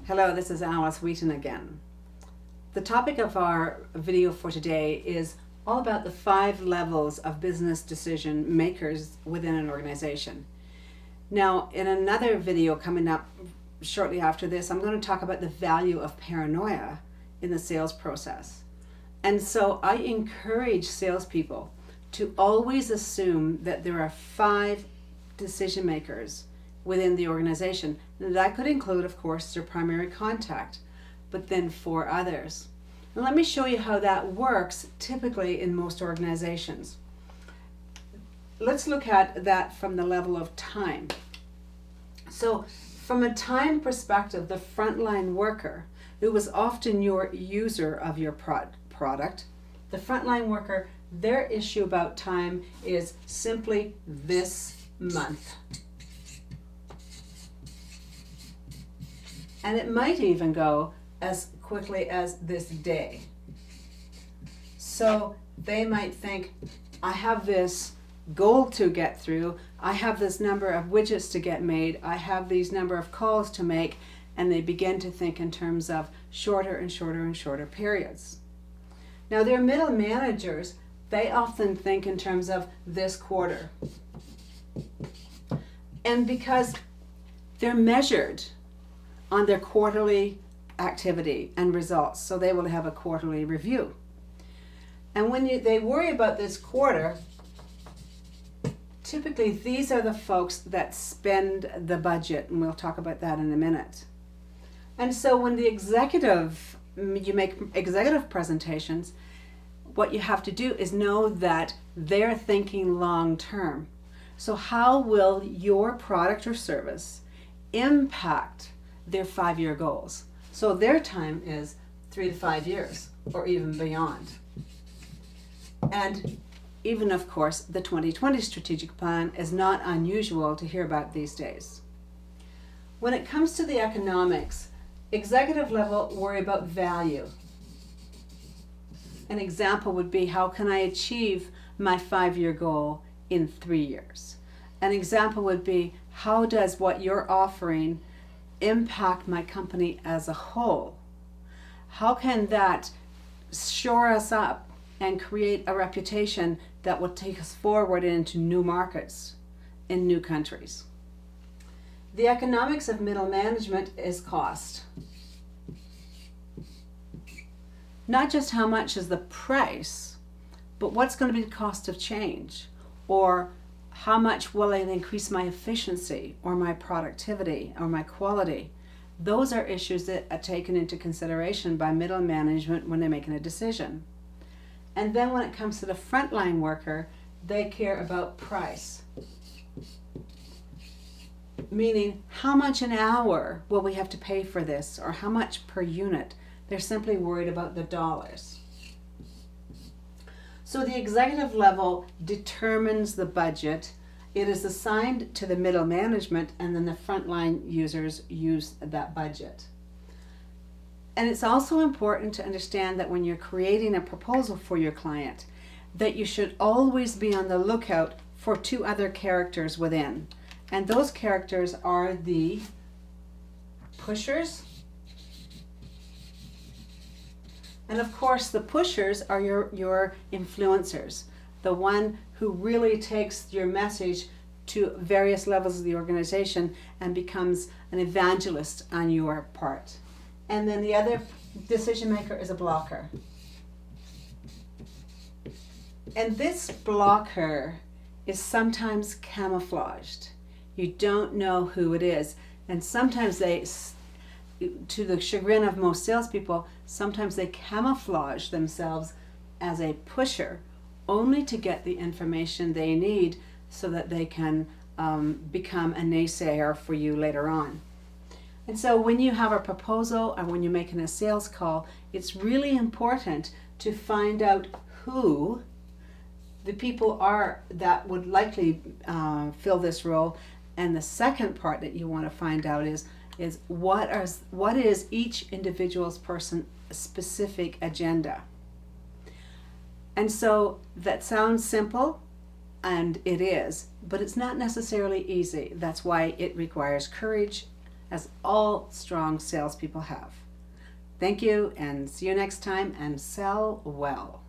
Hello, this is Alice Wheaton again. The topic of our video for today is all about the 5 levels of business decision makers within an organization. Now, in another video coming up shortly after this, I'm going to talk about the value of paranoia in the sales process. And so I encourage salespeople to always assume that there are 5 decision makers within the organization. And that could include, of course, their primary contact, but then 4 others. And let me show you how that works typically in most organizations. Let's look at that from the level of time. So from a time perspective, the frontline worker, who was often your user of your product, the frontline worker, their issue about time is simply this month. And it might even go as quickly as this day. So they might think, I have this goal to get through, I have this number of widgets to get made, I have these number of calls to make, and they begin to think in terms of shorter and shorter and shorter periods. Now their middle managers, they often think in terms of this quarter. And because they're measured on their quarterly activity and results, so they will have a quarterly review. And when they worry about this quarter, typically these are the folks that spend the budget, and we'll talk about that in a minute. And so when you make executive presentations, what you have to do is know that they're thinking long term. So how will your product or service impact their 5-year goals? So their time is 3 to 5 years or even beyond. And even, of course, the 2020 strategic plan is not unusual to hear about these days. When it comes to the economics, executive level worry about value. An example would be, how can I achieve my 5-year goal in 3 years? An example would be, how does what you're offering impact my company as a whole? How can that shore us up and create a reputation that will take us forward into new markets in new countries? The economics of middle management is cost. Not just how much is the price, but what's going to be the cost of change, or how much will it increase my efficiency or my productivity or my quality? Those are issues that are taken into consideration by middle management when they're making a decision. And then when it comes to the frontline worker, they care about price. Meaning, how much an hour will we have to pay for this, or how much per unit? They're simply worried about the dollars. So the executive level determines the budget. It is assigned to the middle management, and then the frontline users use that budget. And it's also important to understand that when you're creating a proposal for your client, that you should always be on the lookout for 2 other characters within. And those characters are the pushers. And of course, the pushers are your influencers, the one who really takes your message to various levels of the organization and becomes an evangelist on your part. And then the other decision maker is a blocker. And this blocker is sometimes camouflaged. You don't know who it is. And sometimes they, to the chagrin of most salespeople, sometimes they camouflage themselves as a pusher only to get the information they need so that they can become a naysayer for you later on. And so when you have a proposal or when you're making a sales call, it's really important to find out who the people are that would likely fill this role. And the second part that you want to find out is what is each individual's person specific agenda. And so that sounds simple, and it is, but it's not necessarily easy. That's why it requires courage as all strong salespeople have. Thank you, and see you next time, and sell well.